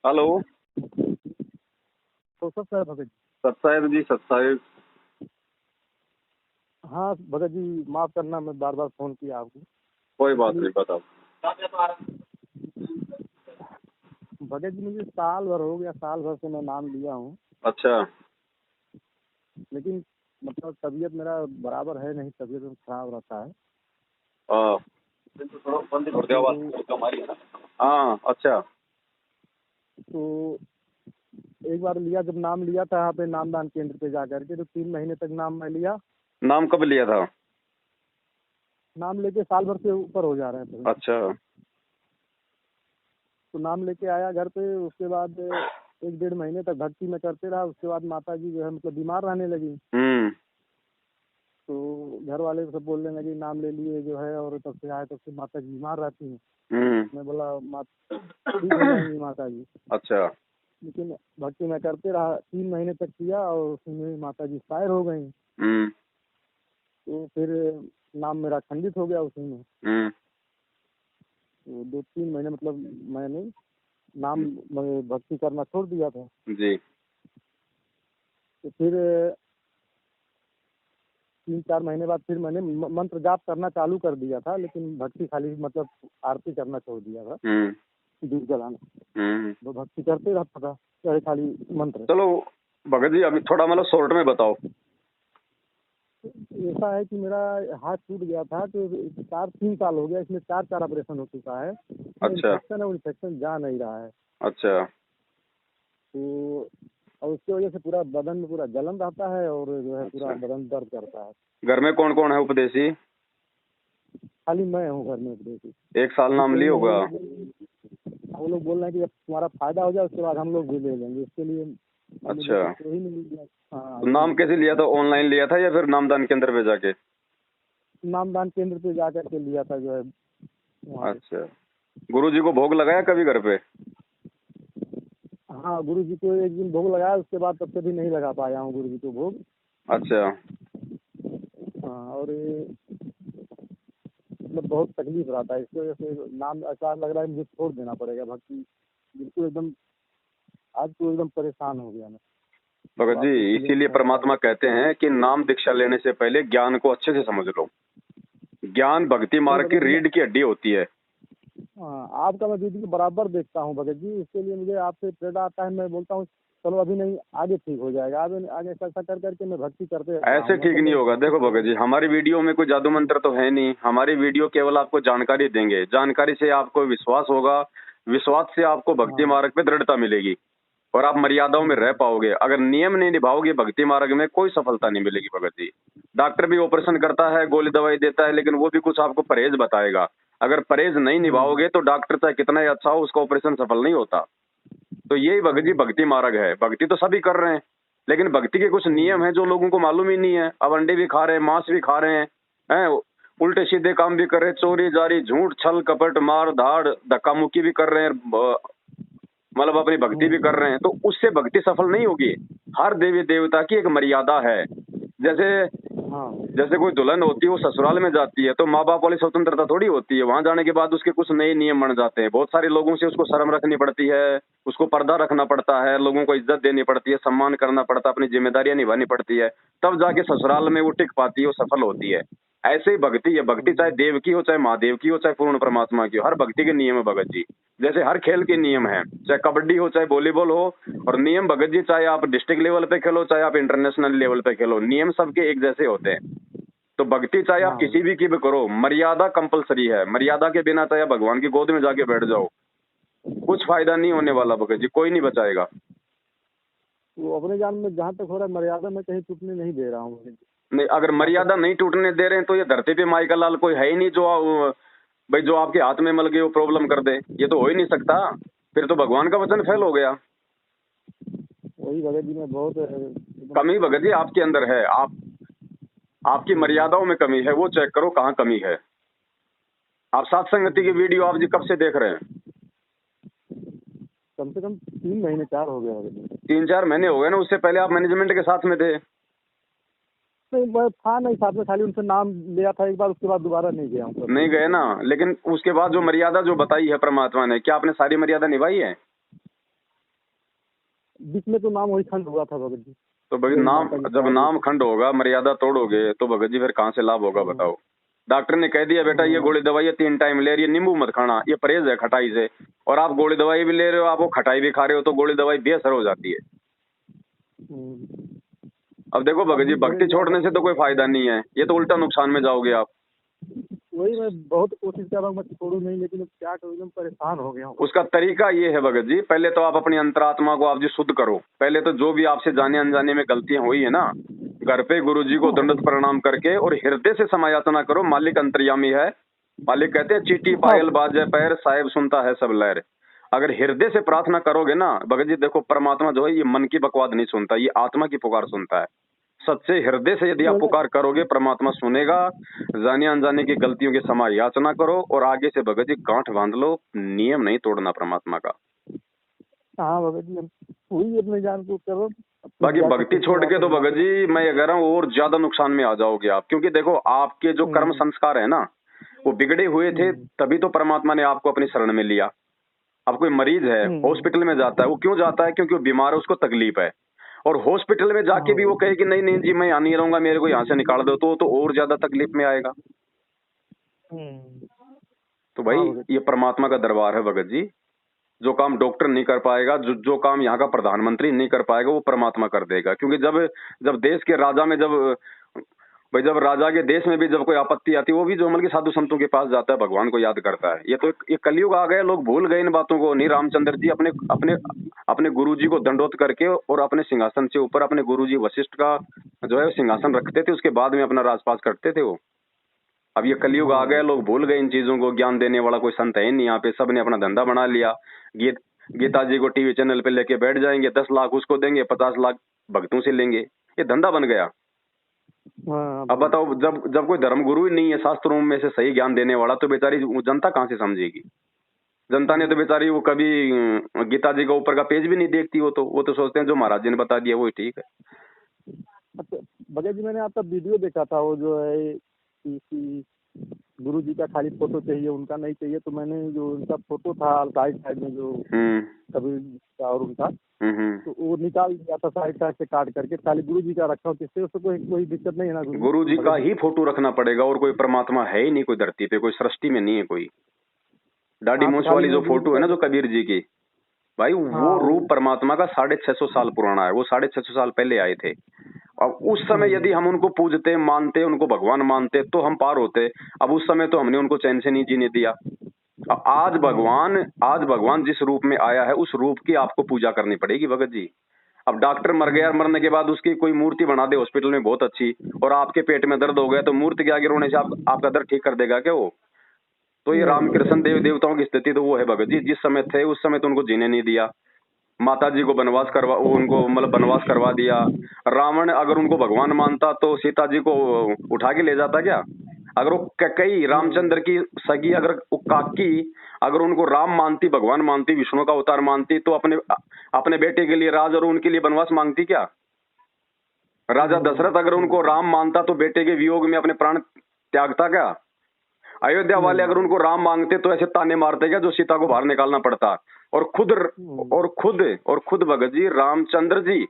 Hello. तो सब sir Bhagat ji. सत्साहेब जी, सत्साहेब। हाँ भगत जी, माफ करना मैं बार बार फोन किया आपको। कोई बात नहीं, बताओ। भगत जी मुझे साल भर हो गया, साल भर से मैं नाम लिया हूँ, अच्छा। लेकिन मतलब तबीयत मेरा बराबर है नहीं, तबीयत में खराब रहता है। हाँ। हाँ, अच्छा। तो एक बार लिया, जब नाम लिया था यहाँ पे नामदान केंद्र पे जा करके, तो 3 महीने तक नाम मैं लिया। नाम कब लिया था? नाम लेके साल भर से ऊपर हो जा रहे हैं। अच्छा। तो नाम लेके आया घर पे, उसके बाद 1 डेढ़ महीने तक भक्ति में करते रहा। उसके बाद माता जी जो है मतलब बीमार रहने लगी। तो घर वाले सब बोलने लगे नाम ले लिए जो है, और तब से आए तब से माता जी बीमार रहती हैं। मैं बोला ठीक हो जाएंगी माता जी। अच्छा। लेकिन भक्ति में करते रहा, 3 महीने तक किया, और उसमें माता जी एक्सपायर हो गई। तो फिर नाम मेरा खंडित हो गया उसी में। तो 2-3 महीने मतलब मैंने नाम भक्ति करना छोड़ दिया था जी। तो फिर 3-4 महीने बाद फिर मैंने मंत्र जाप करना चालू कर दिया था, लेकिन भक्ति खाली मतलब आरती करना छोड़ दिया था, दीप जलाना। तो भक्ति करते रहता था, चाहे खाली मंत्र। चलो भगत जी, अभी थोड़ा मतलब शॉर्ट में बताओ। ऐसा है कि मेरा हाथ टूट गया था, तो 3 साल हो गया, इसमें 4 ऑपरेशन हो चुका है। अच्छा। इन्फेक्शन है, वो इन्फेक्शन जा नहीं रहा है। अच्छा। तो और उसकी वजह से पूरा बदन में पूरा जलन रहता है, और जो है पूरा बदन दर्द करता है। घर में कौन कौन है उपदेशी? खाली मैं हूँ घर में उपदेशी। 1 साल नाम लिया होगा। वो लोग बोल रहे हैं कि जब तुम्हारा फायदा हो जाए उसके बाद हम लोग भी ले लेंगे, इसके लिए। अच्छा। तो ही नहीं लिया। हाँ, तो नाम कैसे लिया था? ऑनलाइन लिया था या फिर नामदान केंद्र पे जाके? नामदान केंद्र पे जाकर के लिया था जो है वहाँ पे। अच्छा। गुरु जी को भोग लगाया कभी घर पे? हाँ, गुरु जी को एक दिन भोग लगाया, उसके बाद तब से भी नहीं लगा पाया हूँ गुरु जी को भोग। अच्छा। हाँ, और मतलब बहुत तकलीफ रहता है, इसकी वजह से नाम ऐसा लग रहा है मुझे छोड़ देना पड़ेगा भक्ति। बिल्कुल एकदम आज तो एकदम परेशान हो गया मैं। भगत जी, इसीलिए परमात्मा कहते हैं कि नाम दीक्षा लेने से पहले ज्ञान को अच्छे से समझ लो। ज्ञान भक्ति मार्ग की रीढ़ की हड्डी होती है। हाँ, आपका मैं वीडियो बराबर देखता हूँ भगत जी, इसके लिए मुझे आपसे प्रेरणा आता है। मैं बोलता हूँ चलो अभी नहीं, आगे ठीक हो जाएगा, आगे आगे ऐसा कर करके मैं भक्ति करते ऐसे ठीक नहीं होगा। देखो भगत जी, हमारी वीडियो में कोई जादू मंत्र तो है नहीं। हमारी वीडियो केवल आपको जानकारी देंगे। जानकारी से आपको विश्वास होगा, विश्वास से आपको भक्ति मार्ग पे दृढ़ता मिलेगी और आप मर्यादाओं में रह पाओगे। अगर नियम नहीं निभाओगे भक्ति मार्ग में, कोई सफलता नहीं मिलेगी भगत जी। डॉक्टर भी ऑपरेशन करता है, गोली दवाई देता है, लेकिन वो भी कुछ आपको परहेज बताएगा। अगर परहेज नहीं निभाओगे तो डॉक्टर चाहे कितना ही अच्छा हो, उसका ऑपरेशन सफल नहीं होता। तो यही भगत जी भक्ति मार्ग है। भक्ति तो सभी कर रहे हैं, लेकिन भक्ति के कुछ नियम हैं जो लोगों को मालूम ही नहीं है। अब अंडे भी खा रहे हैं, मांस भी खा रहे हैं, उल्टे सीधे काम भी कर रहे हैं, चोरी जारी झूठ छल कपट मार धाड़ धक्का मुक्की भी कर रहे हैं, मतलब अपनी भक्ति भी कर रहे हैं। तो उससे भक्ति सफल नहीं होगी। हर देवी देवता की एक मर्यादा है। जैसे कोई दुल्हन होती है, वो ससुराल में जाती है तो माँ बाप वाली स्वतंत्रता थोड़ी होती है। वहां जाने के बाद उसके कुछ नए नियम बन जाते हैं। बहुत सारे लोगों से उसको शर्म रखनी पड़ती है, उसको पर्दा रखना पड़ता है, लोगों को इज्जत देनी पड़ती है, सम्मान करना पड़ता है, अपनी जिम्मेदारियां निभानी पड़ती है। तब जाके ससुराल में वो टिक पाती है, वो सफल होती है। ऐसे ही भक्ति है। भक्ति चाहे देव की हो, चाहे महादेव की हो, चाहे पूर्ण परमात्मा की हो, हर भक्ति के नियम है भगत जी। जैसे हर खेल के नियम है, चाहे कबड्डी हो चाहे वॉलीबॉल हो, और नियम भगत जी चाहे आप डिस्ट्रिक्ट लेवल पे खेलो चाहे आप इंटरनेशनल लेवल पे खेलो, नियम सबके एक जैसे होते हैं। तो भक्ति चाहे आप किसी भी की भी करो, मर्यादा कंपलसरी है। मर्यादा के बिना चाहे भगवान की गोद में जाके बैठ जाओ, कुछ फायदा नहीं होने वाला भगत जी, कोई नहीं बचाएगा। वो अपने जान में जहाँ तक हो रहा है मर्यादा में कहीं टूटने नहीं दे रहा हूँ। नहीं, अगर मर्यादा नहीं टूटने दे रहे हैं तो ये धरती पे माई का लाल कोई है ही नहीं जो भाई जो आपके हाथ में मल गए वो प्रॉब्लम कर दे। ये तो हो ही नहीं सकता। फिर तो भगवान का वचन फेल हो गया। वही भगत जी में बहुत कमी भगत जी आपके अंदर है। आपकी मर्यादाओं में कमी है, वो चेक करो कहाँ कमी है। आप साथ संगति की वीडियो आप जी कब से देख रहे हैं? कम से कम 3 महीने 4 हो गया। 3-4 महीने हो गए ना। उससे पहले आप मैनेजमेंट के साथ में थे? नहीं, मैं था नहीं साथ में, खाली उनसे नाम लिया था एक बार, उसके बाद दोबारा नहीं गया हूँ। नहीं गए ना। लेकिन उसके बाद जो मर्यादा जो बताई है परमात्मा ने, क्या आपने सारी मर्यादा निभाई है? बीच में तो नाम वही खंड हुआ था भगत जी। तो भगत नाम, जब नाम खंड होगा, मर्यादा तोड़ोगे तो भगत जी फिर कहाँ से लाभ होगा बताओ। डॉक्टर ने कह दिया बेटा ये गोली दवाई 3 टाइम ले रही है, नींबू मत खाना, ये परहेज है खटाई से, और आप गोली दवाई भी ले रहे हो, आप वो खटाई भी खा रहे हो, तो गोली दवाई बेअसर हो जाती है। अब देखो भगत जी, भक्ति छोड़ने से तो कोई फायदा नहीं है, ये तो उल्टा नुकसान में जाओगे आप। वही मैं बहुत कोशिश कर रहा हूँ मैं छोड़ूं नहीं, लेकिन क्या करूँ, एकदम परेशान हो गया हूँ। उसका तरीका ये है भगत जी, पहले तो आप अपनी अंतरात्मा को आप जी शुद्ध करो। पहले तो जो भी आपसे जाने अनजाने में गलतियां हुई है ना, घर पे गुरुजी को दंडवत प्रणाम करके और हृदय से समायाचना करो। मालिक अंतर्यामी है, मालिक कहते हैं चीटी पायल बाजे पैर, साहेब सुनता है सब लहर। अगर हृदय से प्रार्थना करोगे ना भगत जी, देखो परमात्मा जो है ये मन की बकवाद नहीं सुनता, ये आत्मा की पुकार सुनता है। सच्चे हृदय से यदि आप पुकार करोगे, परमात्मा सुनेगा। जाने अनजाने की गलतियों की क्षमा याचना करो और आगे से भगत जी गांठ बांध लो, नियम नहीं तोड़ना परमात्मा का। हाँ भगत जी, वही अपने जान को करो। बाकी भक्ति छोड़ के तो भगत जी मैं ये कह रहा हूँ और ज्यादा नुकसान में आ जाओगे आप, क्योंकि देखो आपके जो कर्म संस्कार है ना वो बिगड़े हुए थे, तभी तो परमात्मा ने आपको अपनी शरण में लिया। अब कोई मरीज है हॉस्पिटल में जाता है, वो क्यों जाता है? क्योंकि वो बीमार है, उसको तकलीफ है, और हॉस्पिटल में जाके भी वो कहे कि नहीं नहीं जी मैं यहाँ नहीं रहूंगा, मेरे को यहाँ से निकाल दो, तो और ज्यादा तकलीफ में आएगा। तो भाई ये परमात्मा का दरबार है भगत जी। जो काम डॉक्टर नहीं कर पाएगा, जो काम यहाँ का प्रधानमंत्री नहीं कर पाएगा, वो परमात्मा कर देगा। क्योंकि जब देश के राजा में जब राजा के देश में भी जब कोई आपत्ति आती है, वो भी जो मतलब साधु संतों के पास जाता है, भगवान को याद करता है। ये तो ये कलयुग आ गए, लोग भूल गए इन बातों को। नहीं, रामचंद्र जी अपने अपने अपने गुरु जी को दंडोत करके और अपने सिंहासन से ऊपर अपने गुरु जी वशिष्ठ का जो है सिंहासन रखते थे, उसके बाद में अपना राजपास करते थे वो। अब ये कलयुग आ गए, लोग भूल गए इन चीजों को। ज्ञान देने वाला कोई संत है नहीं यहाँ पे, सबने अपना धंधा बना लिया। गीता जी को टीवी चैनल पे लेके बैठ जाएंगे, 10 लाख उसको देंगे, 50 लाख भक्तों से लेंगे, ये धंधा बन गया। अब बताओ, जब कोई धर्म गुरु ही नहीं है शास्त्रों में से सही ज्ञान देने वाला, तो बेचारी जनता कहाँ से समझेगी? जनता ने तो बेचारी वो कभी गीता जी का ऊपर का पेज भी नहीं देखती, वो तो सोचते हैं जो महाराज जी ने बता दिया वही ठीक है। अच्छा भगत जी, मैंने आपका वीडियो देखा था, वो जो है गुरु जी का खाली फोटो चाहिए, उनका नहीं चाहिए, तो मैंने जो उनका फोटो था राइट साइड में जो कबीर का और उनका, तो वो निकाल दिया था साइड से काट करके, खाली गुरु जी का रखा हो, किससे उसको कोई दिक्कत नहीं है ना? गुरु जी का ही फोटो रखना पड़ेगा, और कोई परमात्मा है ही नहीं कोई धरती पे, कोई सृष्टि में नहीं है कोई। दाढ़ी मूछ वाली जो फोटो है ना जो कबीर जी की, भाई वो रूप परमात्मा का 650 साल पुराना है, वो 650 साल पहले आए थे। अब उस समय यदि हम उनको पूजते मानते, उनको भगवान मानते, तो हम पार होते। अब उस समय तो हमने उनको चैन से नहीं जीने दिया। आज भगवान जिस रूप में आया है, उस रूप की आपको पूजा करनी पड़ेगी भगत जी। अब डॉक्टर मर गया, मरने के बाद उसकी कोई मूर्ति बना दे हॉस्पिटल में बहुत अच्छी, और आपके पेट में दर्द हो गया, तो मूर्ति के आगे रोने से आपका दर्द ठीक कर देगा क्या वो? तो ये रामकृष्ण देवताओं की स्थिति तो वो है भगत जी। जिस समय थे उस समय तो उनको जीने नहीं दिया। माता जी को बनवास करवा दिया। रावण अगर उनको भगवान मानता तो सीता जी को उठा के ले जाता क्या? अगर वो कई रामचंद्र की सगी अगर वो काकी अगर उनको राम मानती, भगवान मानती, विष्णु का अवतार मानती, तो अपने बेटे के लिए राज और उनके लिए बनवास मांगती क्या? राजा दशरथ अगर उनको राम मानता तो बेटे के वियोग में अपने प्राण त्यागता क्या? अयोध्या वाले अगर उनको राम मांगते तो ऐसे ताने मारते क्या जो सीता को बाहर निकालना पड़ता? और खुद भगत जी रामचंद्र जी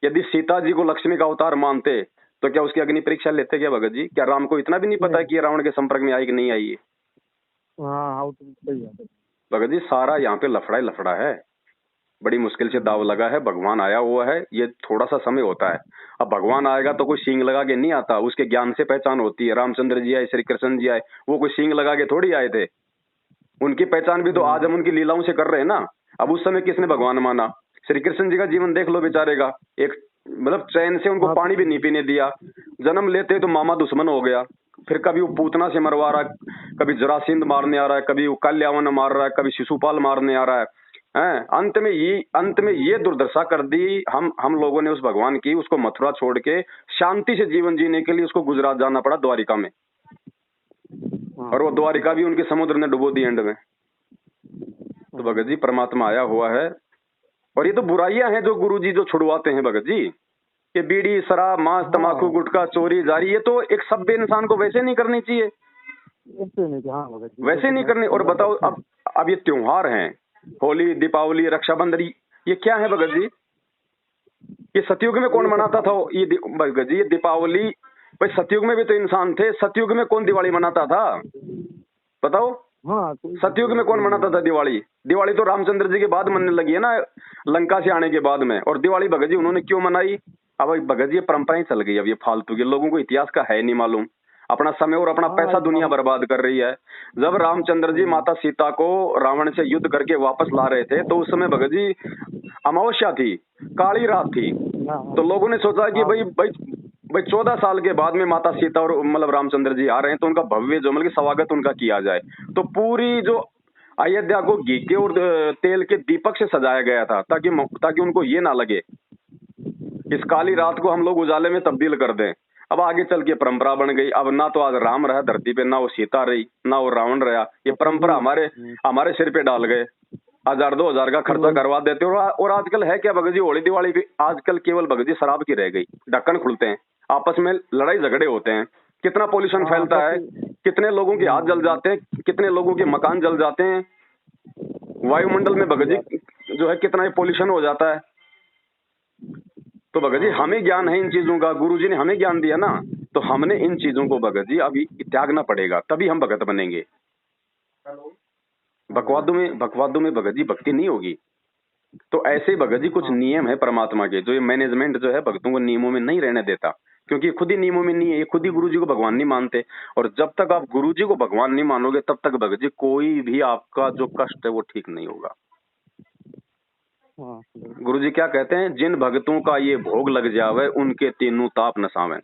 यदि सीता जी को लक्ष्मी का अवतार मानते तो क्या उसकी अग्नि परीक्षा लेते क्या भगत जी? क्या राम को इतना भी नहीं पता कि रावण के संपर्क में आई कि नहीं आई? भगत जी सारा यहाँ पे लफड़ा है। बड़ी मुश्किल से दाव लगा है, भगवान आया हुआ है, ये थोड़ा सा समय होता है। अब भगवान आएगा तो कोई सींग लगा के नहीं आता, उसके ज्ञान से पहचान होती है। रामचंद्र जी आए, श्री कृष्ण जी आए, वो कोई सींग लगा के थोड़ी आए थे। उनकी पहचान भी तो आज हम उनकी लीलाओं से कर रहे हैं ना। अब उस समय किसने भगवान माना? श्री कृष्ण जी का जीवन देख लो बेचारे का, एक मतलब चैन से उनको पानी भी नहीं पीने दिया। जन्म लेते तो मामा दुश्मन हो गया, फिर कभी वो पूतना से मरवा रहा है, कभी जरासिंध मारने आ रहा है, कभी वो कल्यावन मार रहा है, कभी शिशुपाल मारने आ रहा है। अंत में ये दुर्दशा कर दी हम लोगों ने उस भगवान की। उसको मथुरा छोड़ के शांति से जीवन जीने के लिए उसको गुजरात जाना पड़ा, द्वारिका में। और वो द्वारिका भी उनके समुद्र ने डुबो दी एंड में। तो भगत जी परमात्मा आया हुआ है। और ये तो बुराइयां हैं जो गुरुजी जो छुड़वाते हैं भगत जी, कि बीड़ी, शराब, मांस, तमाकू, गुटखा, चोरी, जारी, ये तो एक सभ्य इंसान को वैसे नहीं करनी चाहिए, वैसे नहीं करनी। और बताओ अब ये त्योहार हैं, होली, दीपावली, रक्षाबंधन, ये क्या है भगत जी? ये सतयुग में कौन मनाता था ये भगत जी, ये दीपावली भाई सतयुग में भी तो इंसान थे, सतयुग में कौन दिवाली मनाता था बताओ? हाँ सतयुग में कौन मनाता था दिवाली? दिवाली तो रामचंद्र जी के बाद मनने लगी है ना, लंका से आने के बाद में। और दिवाली भगत जी उन्होंने क्यों मनाई? अब भगत जी ये परंपराएं चल गई, अब ये फालतू के, लोगों को इतिहास का है नहीं मालूम, अपना समय और अपना पैसा दुनिया बर्बाद कर रही है। जब रामचंद्र जी माता सीता को रावण से युद्ध करके वापस ला रहे थे, तो उस समय भगत जी अमावस्या थी, काली रात थी। तो लोगों ने सोचा कि भाई 14 साल के बाद में माता सीता और मतलब रामचंद्र जी आ रहे हैं, तो उनका भव्य जो मतलब स्वागत उनका किया जाए। तो पूरी जो अयोध्या को घी के और तेल के दीपक से सजाया गया था, ताकि उनको ये ना लगे इस काली रात को हम लोग उजाले में तब्दील कर दें। अब आगे चल के परंपरा बन गई। अब ना तो आज राम रहा धरती पे, ना वो सीता रही, ना वो रावण रहा। ये परंपरा हमारे सिर पे डाल गए। 1000-2000 का खर्चा करवा देते। और आजकल है क्या भगत जी, होली दिवाली भी आजकल केवल भगत जी शराब की रह गई। ढक्कन खुलते हैं, आपस में लड़ाई झगड़े होते हैं, कितना पोल्यूशन फैलता है, कितने लोगों के हाथ जल जाते हैं, कितने लोगों के मकान जल जाते हैं, वायुमंडल में भगत जी जो है कितना पोल्यूशन हो जाता है। तो भगत जी हमें ज्ञान है इन चीजों का, गुरुजी ने हमें ज्ञान दिया ना, तो हमने इन चीजों को भगत जी अभी त्यागना पड़ेगा, तभी हम भगत बनेंगे। बकवादों में भगत जी भक्ति नहीं होगी। तो ऐसे भगत जी कुछ नियम है परमात्मा के, जो ये मैनेजमेंट जो है भक्तों को नियमों में नहीं रहने देता, क्योंकि खुद ही नियमों में नहीं है, ये खुद ही गुरुजी को भगवान नहीं मानते। और जब तक आप गुरुजी को भगवान नहीं मानोगे, तब तक भगत जी कोई भी आपका जो कष्ट है वो ठीक नहीं होगा। गुरुजी क्या कहते हैं, जिन भक्तों का ये भोग लग जावे, उनके तीनों ताप नसावे।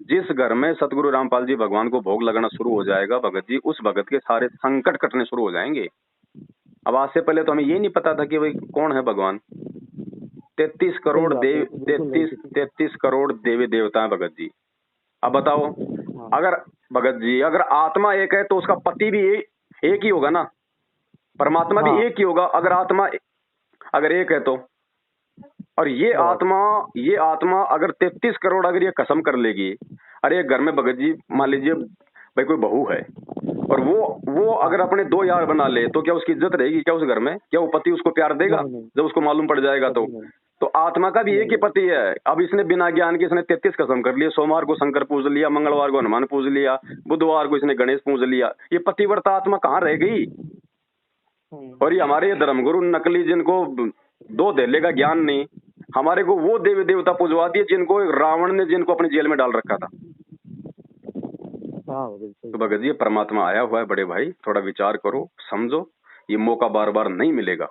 जिस घर में सतगुरु रामपाल जी भगवान को भोग लगना शुरू हो जाएगा भगत जी, उस भगत के सारे संकट कटने शुरू हो जाएंगे। अब आज से पहले तो हमें ये नहीं पता था कि भाई कौन है भगवान। 33 करोड़ देवी देवता है भगत जी। अब बताओ, अगर भगत जी अगर आत्मा एक है तो उसका पति भी एक ही होगा ना, परमात्मा भी एक ही होगा। अगर आत्मा अगर एक है तो, और ये आत्मा अगर 33 करोड़ अगर ये कसम कर लेगी, अरे घर में भगत जी मान लीजिए भाई कोई बहू है, और वो अगर अपने 2 यार बना ले, तो क्या उसकी इज्जत रहेगी क्या उस घर में? क्या वो पति उसको प्यार देगा जब उसको मालूम पड़ जाएगा? तो आत्मा का भी एक ही पति है। अब इसने बिना ज्ञान के इसने 33 कसम कर लिए। सोमवार को शंकर पूज लिया, मंगलवार को हनुमान पूज लिया, बुधवार को इसने गणेश पूज लिया। ये पतिव्रता आत्मा कहाँ रह गई? और ये हमारे धर्मगुरु नकली, जिनको 2 धेले का ज्ञान नहीं, हमारे को वो देवी देवता पूजवा दिए जिनको रावण ने जिनको अपनी जेल में डाल रखा था। तो भगत जी परमात्मा आया हुआ है बड़े भाई, थोड़ा विचार करो, समझो, ये मौका बार बार नहीं मिलेगा।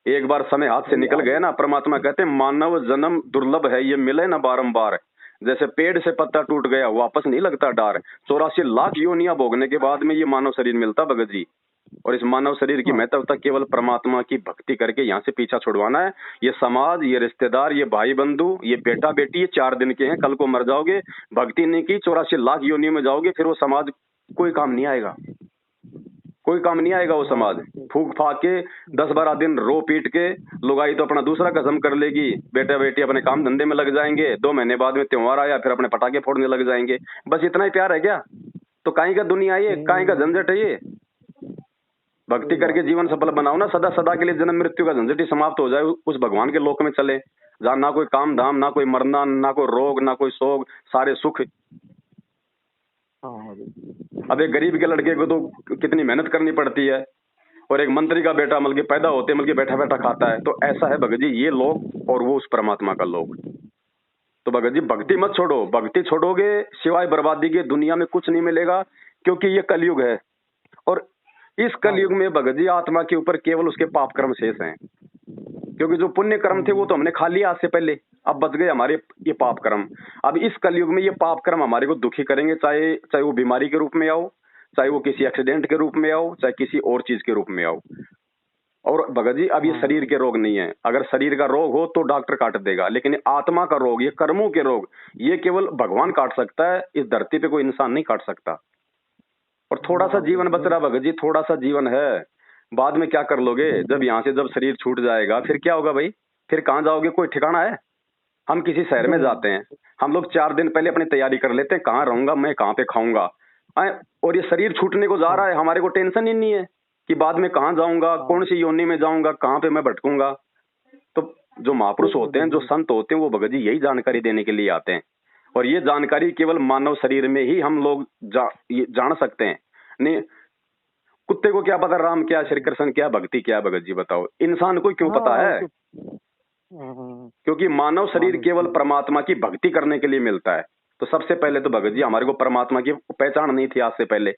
एक बार समय हाथ से निकल गया ना, परमात्मा कहते हैं मानव जन्म दुर्लभ है, ये मिले ना बारंबार। जैसे पेड़ से पत्ता टूट गया वापस नहीं लगता डार। 84 लाख योनियां भोगने के बाद में ये मानव शरीर मिलता भगत जी। और इस मानव शरीर की महत्वता केवल परमात्मा की भक्ति करके यहाँ से पीछा छुड़वाना है। ये समाज, ये रिश्तेदार, ये भाई बंधु, ये बेटा बेटी, ये 4 दिन के हैं, कल को मर जाओगे। भक्ति नहीं की 84 लाख योनियों में जाओगे, फिर वो समाज कोई काम नहीं आएगा, कोई काम नहीं आएगा। वो समाज फूक फाक के 10-12 दिन रो पीट के लुगाई तो अपना दूसरा कसम कर लेगी, बेटा बेटी अपने काम धंधे में लग जाएंगे, 2 महीने बाद में त्योहार आया फिर अपने पटाखे फोड़ने लग जाएंगे। बस इतना ही प्यार है क्या? तो काहीं का दुनिया ये, काहीं का झंझट है ये? भक्ति करके जीवन सफल बनाओ ना, सदा सदा के लिए जन्म मृत्यु का झंझट ही समाप्त हो जाए, उस भगवान के लोक में चले, जहाँ ना कोई काम धाम, ना कोई मरना, ना कोई रोग, ना कोई शोक, सारे सुख। अब एक गरीब के लड़के को तो कितनी मेहनत करनी पड़ती है, और एक मंत्री का बेटा मतलब कि पैदा होते मतलब कि बैठा बैठा खाता है। तो ऐसा है भगत जी ये लोग, और वो उस परमात्मा का लोग। तो भगत जी भक्ति मत छोड़ो, भक्ति छोड़ोगे सिवाय बर्बादी के दुनिया में कुछ नहीं मिलेगा, क्योंकि ये कलयुग है। और इस कलयुग में भगत जी आत्मा के ऊपर केवल उसके पाप कर्म शेष हैं, क्योंकि जो पुण्य कर्म थे वो तो हमने खा लिया आज से पहले, अब बच गए हमारे ये पाप कर्म। अब इस कलयुग में ये पाप कर्म हमारे को दुखी करेंगे, चाहे वो बीमारी के रूप में आओ, चाहे वो किसी एक्सीडेंट के रूप में आओ, चाहे किसी और चीज के रूप में आओ। और भगत जी अब ये शरीर के रोग नहीं है, अगर शरीर का रोग हो तो डॉक्टर काट देगा, लेकिन आत्मा का रोग, ये कर्मों के रोग, ये केवल भगवान काट सकता है, इस धरती पे कोई इंसान नहीं काट सकता। और थोड़ा सा जीवन बच रहा भगत जी, थोड़ा सा जीवन है, बाद में क्या कर लोगे? जब यहाँ से जब शरीर छूट जाएगा फिर क्या होगा भाई? फिर कहाँ जाओगे? कोई ठिकाना है? हम किसी शहर में जाते हैं, हम लोग 4 दिन पहले अपनी तैयारी कर लेते हैं, कहाँ रहूंगा मैं, कहाँ पे खाऊंगा। और ये शरीर छूटने को जा रहा है, हमारे को टेंशन ही नहीं है कि बाद में कहाँ जाऊंगा, कौन सी योनि में जाऊंगा, कहाँ पे मैं भटकूंगा। तो जो महापुरुष होते हैं, जो संत होते हैं, वो भगत जी यही जानकारी देने के लिए आते हैं। और ये जानकारी केवल मानव शरीर में ही हम लोग जान सकते हैं। नहीं, कुत्ते को क्या पता राम क्या, श्री कृष्ण क्या, भक्ति क्या? भगत जी बताओ, इंसान को क्यों पता है? क्योंकि मानव शरीर केवल परमात्मा की भक्ति करने के लिए मिलता है। तो सबसे पहले तो भगत जी हमारे को परमात्मा की पहचान नहीं थी आज से पहले।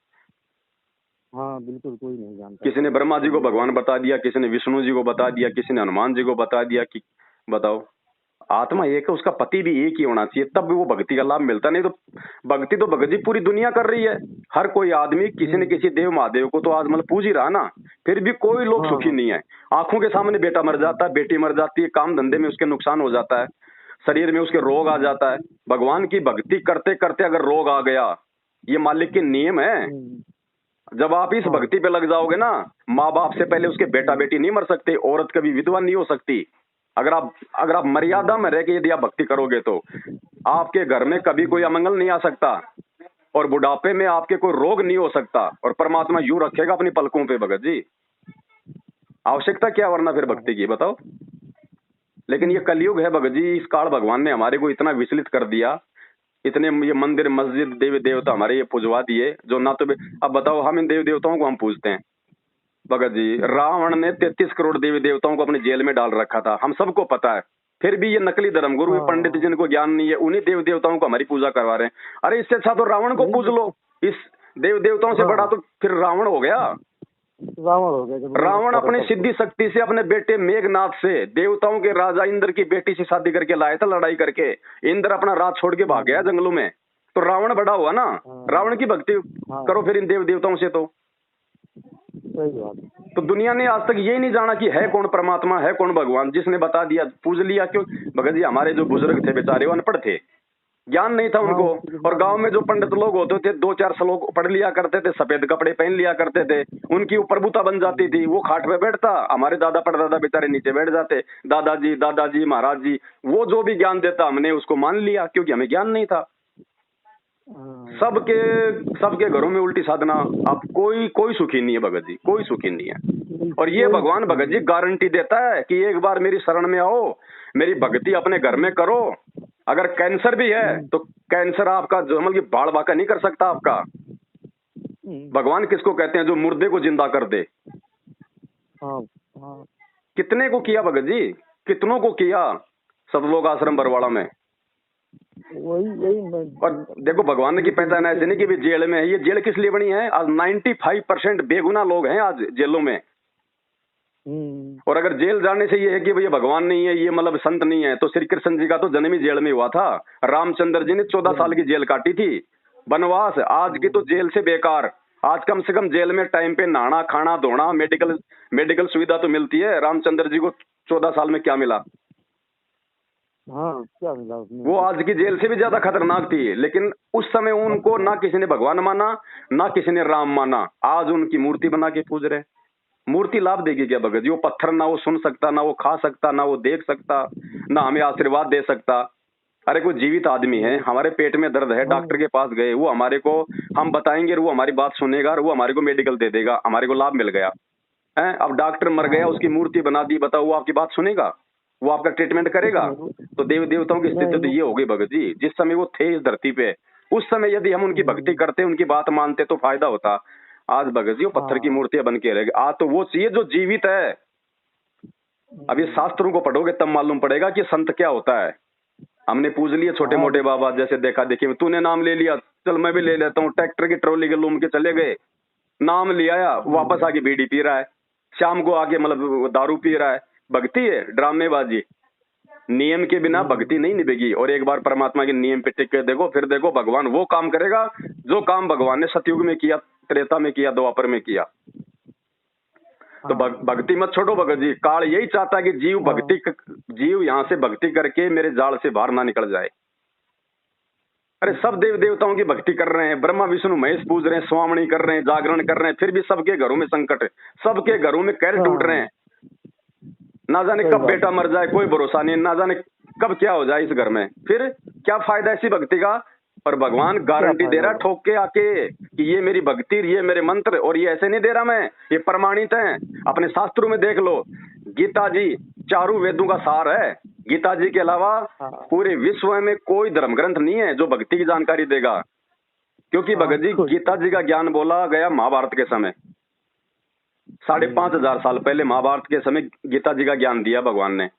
हाँ बिल्कुल, कोई नहीं जानता। किसी ने ब्रह्मा जी को भगवान बता दिया, किसी ने विष्णु जी को बता दिया, किसी ने हनुमान जी को बता दिया कि बताओ, आत्मा एक है, उसका पति भी एक ही होना चाहिए, तब भी वो भक्ति का लाभ मिलता। नहीं तो भक्ति तो भगत जी पूरी दुनिया कर रही है। हर कोई आदमी किसी न किसी देव महादेव को तो आज मतलब पूज ही रहा ना, फिर भी कोई लोग सुखी नहीं है। आंखों के सामने बेटा मर जाता है, बेटी मर जाती है, काम धंधे में उसके नुकसान हो जाता है, शरीर में उसके रोग आ जाता है। भगवान की भक्ति करते करते अगर रोग आ गया, ये मालिक के नियम है। जब आप इस भक्ति पे लग जाओगे ना, माँ बाप से पहले उसके बेटा बेटी नहीं मर सकते, औरत कभी विधवा नहीं हो सकती। अगर आप मर्यादा में रह के यदि आप भक्ति करोगे तो आपके घर में कभी कोई अमंगल नहीं आ सकता, और बुढ़ापे में आपके कोई रोग नहीं हो सकता, और परमात्मा यूं रखेगा अपनी पलकों पे। भगत जी आवश्यकता क्या वरना फिर भक्ति की, बताओ। लेकिन ये कलयुग है भगत जी, इस काल भगवान ने हमारे को इतना विचलित कर दिया, इतने ये मंदिर मस्जिद देवी देवता हमारे ये पूजवा दिए, जो ना तो अब बताओ हम इन देवी देवताओं को हम पूजते हैं। भगत जी रावण ने 33 करोड़ देवी देवताओं को अपने जेल में डाल रखा था, हम सबको पता है। फिर भी ये नकली धर्मगुरु पंडित जिनको ज्ञान नहीं है, उन्हीं देव देवताओं को हमारी पूजा करवा रहे हैं। अरे इससे अच्छा तो रावण को पूज लो, इस देव देवताओं से बड़ा तो फिर रावण हो गया। रावण अपनी सिद्धि शक्ति से अपने बेटे मेघनाथ से देवताओं के राजा इंद्र की बेटी से शादी करके लाया था, लड़ाई करके। इंद्र अपना राज छोड़ के भाग गया जंगलों में, तो रावण बड़ा हुआ ना। रावण की भक्ति करो फिर इन देव देवताओं से। तो दुनिया ने आज तक ये नहीं जाना कि है कौन परमात्मा, है कौन भगवान। जिसने बता दिया पूज लिया। क्यों भगत जी, हमारे जो बुजुर्ग थे बेचारे वो अनपढ़ थे, ज्ञान नहीं था उनको। और गांव में जो पंडित लोग होते थे 2-4 श्लोक पढ़ लिया करते थे, सफेद कपड़े पहन लिया करते थे, उनकी वो प्रभुता बन जाती थी। वो खाट पे बैठता, हमारे दादा परदादा बेचारे नीचे बैठ जाते, दादाजी महाराज जी, वो जो भी ज्ञान देता हमने उसको मान लिया, क्योंकि हमें ज्ञान नहीं था। सबके घरों में उल्टी साधना। अब कोई सुखी नहीं है भगत जी, कोई सुखी नहीं है। और ये भगवान भगत जी गारंटी देता है कि एक बार मेरी शरण में आओ, मेरी भक्ति अपने घर में करो। अगर कैंसर भी है तो कैंसर आपका जो मतलब बाढ़ बाका नहीं कर सकता आपका। भगवान किसको कहते हैं? जो मुर्दे को जिंदा कर दे। कितने को किया भगत जी, कितनों को किया सतलोक आश्रम बरवाड़ा में। और देखो भगवान की पहचान ऐसे नहीं कि भी जेल में है। ये जेल किस लिए बनी है? आज 95% बेगुनाह लोग हैं आज जेलों में। और अगर जेल जाने से ये है कि भैया भगवान नहीं है, ये मतलब संत नहीं है, तो श्री कृष्ण जी का तो जन्म ही जेल में हुआ था। रामचंद्र जी ने 14 साल की जेल काटी थी, वनवास। आज की तो जेल से बेकार। आज कम से कम जेल में टाइम पे नहाना, खाना, धोना, मेडिकल सुविधा तो मिलती है। रामचंद्र जी को 14 साल में क्या मिला? क्या मिला उसमें? वो आज की जेल से भी ज्यादा खतरनाक थी। लेकिन उस समय उनको ना किसी ने भगवान माना, ना किसी ने राम माना। आज उनकी मूर्ति बना के पूज रहे। मूर्ति लाभ देगी क्या भगत जी? वो पत्थर ना वो सुन सकता, ना वो खा सकता, ना वो देख सकता, ना हमें आशीर्वाद दे सकता। अरे कोई जीवित आदमी है, हमारे पेट में दर्द है, डॉक्टर के पास गए, वो हमारे को हम बताएंगे, वो हमारी बात सुनेगा और वो हमारे को मेडिकल दे देगा, हमारे को लाभ मिल गया है। अब डॉक्टर मर गया, उसकी मूर्ति बना दी, बताओ वो आपकी बात सुनेगा? वो आपका ट्रीटमेंट करेगा? तो देव देवताओं की स्थिति तो ये हो गई भगत जी। जिस समय वो थे इस धरती पे, उस समय यदि हम उनकी भक्ति करते, उनकी बात मानते तो फायदा होता। आज भगत जी वो पत्थर की मूर्तियां बन के रह गई। आज तो वो चाहिए जो जीवित है। अब ये शास्त्रों को पढ़ोगे तब मालूम पड़ेगा कि संत क्या होता है। हमने पूज लिए छोटे मोटे बाबा, जैसे देखा देखी तूने नाम ले लिया, चल मैं भी ले लेता हूँ। ट्रैक्टर की ट्रॉली के लूम के चले गए, नाम लिया, वापस आके बीड़ी पी रहा है, शाम को आके मतलब दारू पी रहा है। भक्ति है? ड्रामेबाजी। नियम के बिना भक्ति नहीं निभेगी। और एक बार परमात्मा के नियम पे टिक के देखो, फिर देखो भगवान वो काम करेगा जो काम भगवान ने सतयुग में किया, त्रेता में किया, द्वापर में किया। तो भक्ति मत छोड़ो भगत जी। काल यही चाहता है कि जीव यहाँ से भक्ति करके मेरे जाल से बाहर ना निकल जाए। अरे सब देव देवताओं की भक्ति कर रहे हैं, ब्रह्मा विष्णु महेश पूज रहे हैं, स्वामणी कर रहे हैं, जागरण कर रहे हैं, फिर भी सबके घरों में संकट है, सबके घरों में कैर टूट रहे हैं। ना जाने कब बेटा मर जाए, कोई भरोसा नहीं, ना जाने कब क्या हो जाए इस घर में। फिर क्या फायदा ऐसी भक्ति का? और भगवान गारंटी दे रहा ठोक के आके कि ये मेरी भक्ति, ये मेरे मंत्र, और ये ऐसे नहीं दे रहा मैं, ये प्रमाणित है। अपने शास्त्रों में देख लो, गीता जी चारों वेदों का सार है। गीता जी के अलावा पूरे विश्व में कोई धर्म ग्रंथ नहीं है जो भक्ति की जानकारी देगा, क्योंकि भगत जी गीता जी का ज्ञान बोला गया महाभारत के समय, 5,500 साल पहले महाभारत के समय गीता जी का ज्ञान दिया भगवान ने।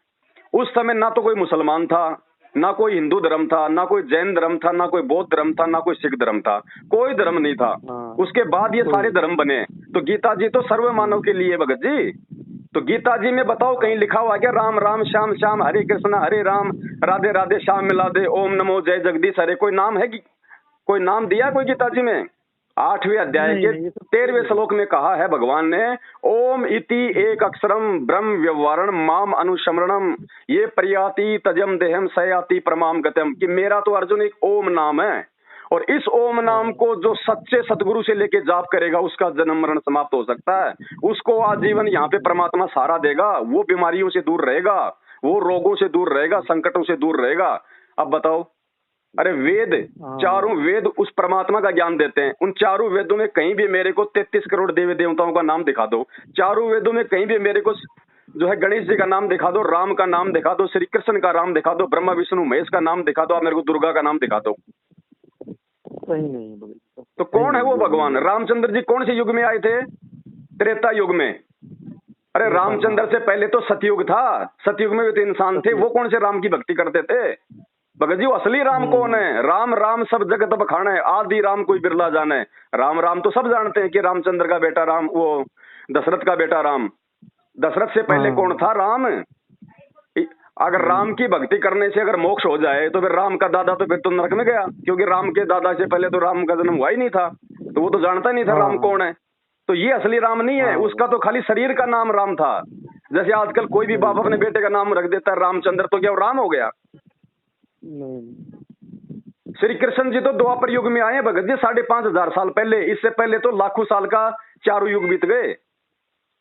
उस समय ना तो कोई मुसलमान था, ना कोई हिंदू धर्म था, ना कोई जैन धर्म था, ना कोई बौद्ध धर्म था, ना कोई सिख धर्म था, कोई धर्म नहीं था। उसके बाद ये सारे धर्म बने। तो गीता जी तो सर्व मानव के लिए भगत जी। तो गीता जी में बताओ कहीं लिखा हुआ क्या राम राम श्याम श्याम हरे कृष्णा हरे राम राधे राधे श्याम मिला दे ओम नमो जय जगदीश हरे? कोई नाम है कि कोई नाम दिया कोई गीता जी में? 8वें अध्याय के 13वें श्लोक में कहा है भगवान ने, ओम इति एक अक्षरम ब्रह्म व्यवहारण माम अनुशमरणम ये प्रयाति तजम देहम सयाति प्रमाम गतम, कि मेरा तो अर्जुन एक ओम नाम है, और इस ओम नाम को जो सच्चे सतगुरु से लेके जाप करेगा उसका जन्म मरण समाप्त हो सकता है। उसको आजीवन यहाँ पे परमात्मा सहारा देगा, वो बीमारियों से दूर रहेगा, वो रोगों से दूर रहेगा, संकटों से दूर रहेगा। अब बताओ, अरे वेद, चारों वेद उस परमात्मा का ज्ञान देते हैं। उन चारों वेदों में कहीं भी मेरे को 33 करोड़ देवी देवताओं का नाम दिखा दो, चारों वेदों में कहीं भी मेरे को जो है गणेश जी का नाम दिखा दो, राम का नाम दिखा दो, श्री कृष्ण का नाम दिखा दो, ब्रह्मा विष्णु महेश का नाम दिखा दो, आप मेरे को दुर्गा का नाम दिखा दो। सही नहीं। तो कौन है वो भगवान? रामचंद्र जी कौन से युग में आए थे? त्रेता युग में। अरे रामचंद्र से पहले तो सतयुग था, सतयुग में भी तो इंसान थे, वो कौन से राम की भक्ति करते थे? भगत जी वो असली राम कौन है? राम राम सब जगत बखान है, आदि राम कोई बिरला जाने। राम राम तो सब जानते हैं कि रामचंद्र का बेटा राम, वो दशरथ का बेटा राम। दशरथ से पहले कौन था? राम। अगर राम की भक्ति करने से अगर मोक्ष हो जाए तो फिर राम का दादा तो फिर तो नरक में गया, क्योंकि राम के दादा से पहले तो राम का जन्म हुआ ही नहीं था, तो वो तो जानता नहीं था राम कौन है। तो ये असली राम नहीं है, उसका तो खाली शरीर का नाम राम था। जैसे आजकल कोई भी बाप अपने बेटे का नाम रख देता है रामचंद्र, तो क्या वो राम हो गया? श्री कृष्ण जी तो द्वापर युग में आए भगत जी 5,500 साल पहले। इससे पहले तो लाखों साल का चारों युग बीत गए।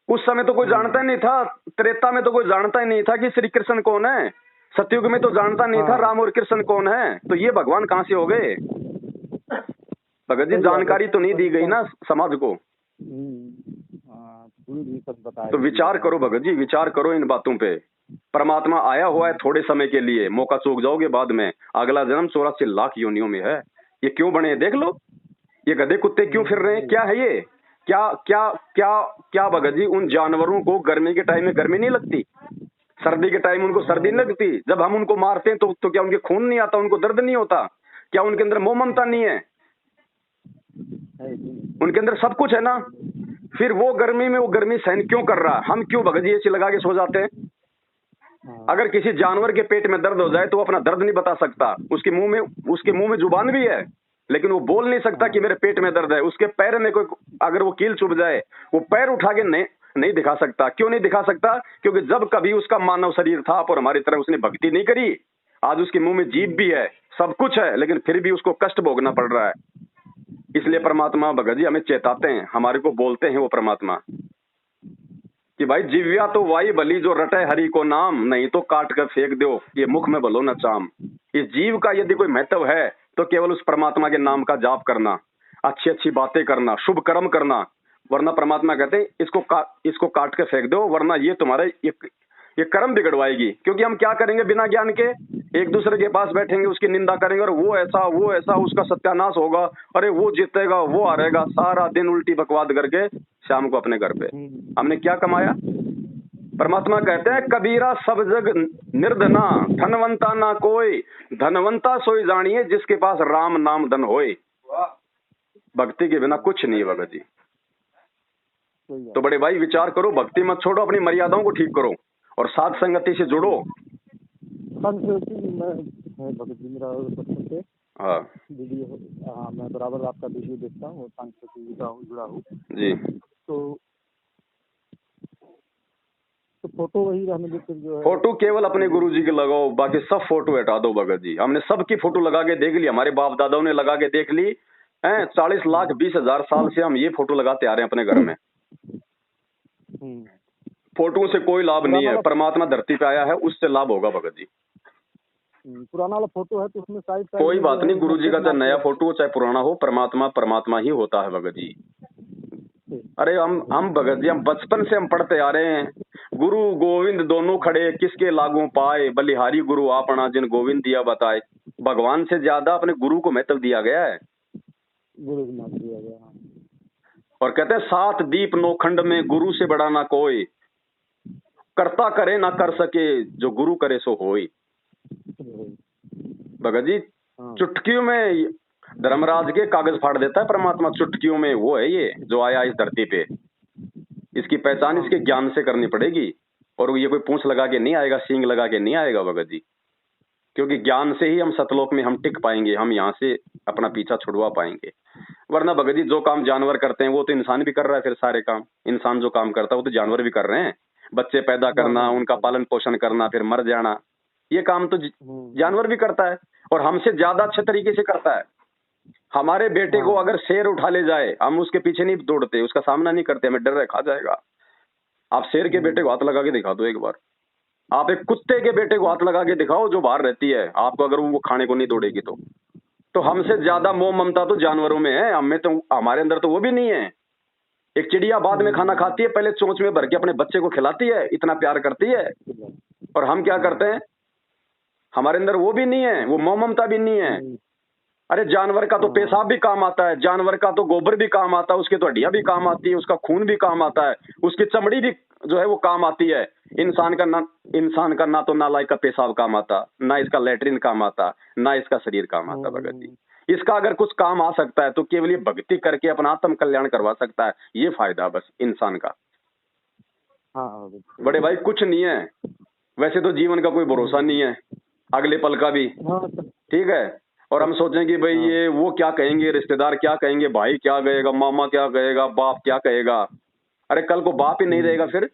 उस समय तो कोई जानता ही नहीं था, त्रेता में तो कोई जानता ही नहीं था कि श्री कृष्ण कौन है, सतयुग में तो जानता नहीं था राम और कृष्ण कौन है। तो ये भगवान कहां से हो गए भगत जी? जानकारी तो नहीं दी गई ना समाज को। तो विचार करो भगत जी, विचार करो इन बातों पे। परमात्मा आया हुआ है थोड़े समय के लिए, मौका चूक जाओगे बाद में। अगला जन्म 84 लाख योनियों में है। ये क्यों बने देख लो, ये गधे कुत्ते क्यों फिर रहे हैं? क्या है ये? क्या क्या क्या क्या भगत जी? उन जानवरों को गर्मी के टाइम में गर्मी नहीं लगती, सर्दी के टाइम उनको सर्दी नहीं लगती। जब हम उनको मारते हैं तो क्या उनके खून नहीं आता, उनको दर्द नहीं होता? क्या उनके अंदर मोह ममता नहीं है? उनके अंदर सब कुछ है ना। फिर वो गर्मी में वो गर्मी सहन क्यों कर रहा? हम क्यों भगत जी एसी लगा के सो जाते हैं? अगर किसी जानवर के पेट में दर्द हो जाए तो वो अपना दर्द नहीं बता सकता। उसके मुंह में जुबान भी है, लेकिन वो बोल नहीं सकता कि मेरे पेट में दर्द है। उसके पैर में कोई अगर वो कील चुभ जाए, वो पैर उठा के नहीं दिखा सकता। क्यों नहीं दिखा सकता? क्योंकि जब कभी उसका मानव शरीर था और हमारी तरह उसने भक्ति नहीं करी। आज उसके मुंह में जीभ भी है, सब कुछ है, लेकिन फिर भी उसको कष्ट भोगना पड़ रहा है। इसलिए परमात्मा भगत जी हमें चेताते हैं, हमारे को बोलते हैं वो परमात्मा कि भाई जीव्या तो वाई भली जो रटे हरि को नाम, नहीं तो काट कर फेंक दो ये मुख में भलो न चाम। इस जीव का यदि कोई महत्व है तो केवल उस परमात्मा के नाम का जाप करना, अच्छी अच्छी बातें करना, शुभ कर्म करना। वरना परमात्मा कहते हैं इसको काट के फेंक दो, वरना ये तुम्हारे ये कर्म बिगड़वाएगी। क्योंकि हम क्या करेंगे बिना ज्ञान के? एक दूसरे के पास बैठेंगे, उसकी निंदा करेंगे, और वो ऐसा उसका सत्यानाश होगा, अरे वो जीतेगा वो हारेगा, सारा दिन उल्टी बकवाद करके शाम को अपने घर पे हमने क्या कमाया? परमात्मा कहते हैं कबीरा सब जग निर्धना धनवंता ना कोई, धनवंता सोई जानिए जिसके पास राम नाम धन होए। भक्ति के बिना कुछ नहीं है भगत जी। तो बड़े भाई विचार करो, भक्ति मत छोड़ो, अपनी मर्यादाओं को ठीक करो और साध संगति से जुड़ो। भगत जी मेरा हाँ वीडियो, हाँ मैं बराबर आपका वीडियो देखता हूँ, जुड़ा हूँ जी। तो फोटो वही रहने देते जो है। फोटो केवल अपने गुरु जी के लगाओ, बाकी सब फोटो हटा दो भगत जी। हमने सबकी फोटो लगा के देख ली, हमारे बाप दादाओं ने लगा के देख ली है। 40 लाख 20 हजार साल से हम ये फोटो लगाते आ रहे हैं अपने घर में। फोटो से कोई लाभ नहीं है, परमात्मा धरती पे आया है उससे लाभ होगा भगत जी। पुराना वाला फोटो है तो उसमें साइड कोई बात नहीं, गुरु जी का चाहे नया फोटो हो चाहे पुराना हो, परमात्मा ही होता है भगत जी। अरे हम भगत जी हम बचपन से हम पढ़ते आ रहे हैं, गुरु गोविंद दोनों खड़े, किसके लागू पाए, बलिहारी गुरु आपना जिन गोविंद दिया बताए। भगवान से ज्यादा अपने गुरु को महत्व दिया गया है, गुरु को महत्व दिया गया। और कहते हैं 7 दीप 9 खंड में गुरु से बड़ा ना कोई, करता करे ना कर सके, जो गुरु करे सो होई। भगत जी चुटकियों में धर्मराज के कागज फाड़ देता है परमात्मा, चुटकियों में वो है ये जो आया इस धरती पे। इसकी पहचान इसके ज्ञान से करनी पड़ेगी, और ये कोई पूंछ लगा के नहीं आएगा, सींग लगा के नहीं आएगा भगत जी, क्योंकि ज्ञान से ही हम सतलोक में हम टिक पाएंगे, हम यहाँ से अपना पीछा छुड़वा पाएंगे। वरना भगत जी जो काम जानवर करते हैं वो तो इंसान भी कर रहा है, फिर सारे काम इंसान जो काम करता है वो तो जानवर भी कर रहे हैं। बच्चे पैदा करना, उनका पालन पोषण करना, फिर मर जाना, ये काम तो जानवर भी करता है, और हमसे ज्यादा अच्छे तरीके से करता है। हमारे बेटे को अगर शेर उठा ले जाए, हम उसके पीछे नहीं दौड़ते, उसका सामना नहीं करते, हमें डर है खा जाएगा। आप शेर के बेटे को हाथ लगा के दिखा दो एक बार, आप एक कुत्ते के बेटे को हाथ लगा के दिखाओ जो बाहर रहती है, आपको अगर वो खाने को नहीं दौड़ेगी तो हमसे ज्यादा मोह ममता तो जानवरों में है, हमें तो, हमारे अंदर तो वो भी नहीं है। एक चिड़िया बाद में खाना खाती है, पहले चोंच में भर के अपने बच्चे को खिलाती है, इतना प्यार करती है, और हम क्या करते हैं, हमारे अंदर वो भी नहीं है, वो मोह ममता भी नहीं है। अरे जानवर का तो पेशाब भी काम आता है, जानवर का तो गोबर भी काम आता है, उसकी तो हड्डियां भी काम आती है, उसका खून भी काम आता है, उसकी चमड़ी भी जो है वो काम आती है। इंसान का ना तो नालायक का पेशाब काम आता, ना इसका लैट्रिन काम आता, ना इसका शरीर काम आता। भगत जी इसका अगर कुछ काम आ सकता है तो केवल ये भक्ति करके अपना आत्म कल्याण करवा सकता है, ये फायदा बस इंसान का। बड़े भाई कुछ नहीं है, वैसे तो जीवन का कोई भरोसा नहीं है, अगले पल का भी, ठीक है। और हम सोचें कि भाई ये वो क्या कहेंगे, रिश्तेदार क्या कहेंगे, भाई क्या कहेगा, मामा क्या कहेगा, बाप क्या कहेगा। अरे कल को बाप ही नहीं रहेगा फिर,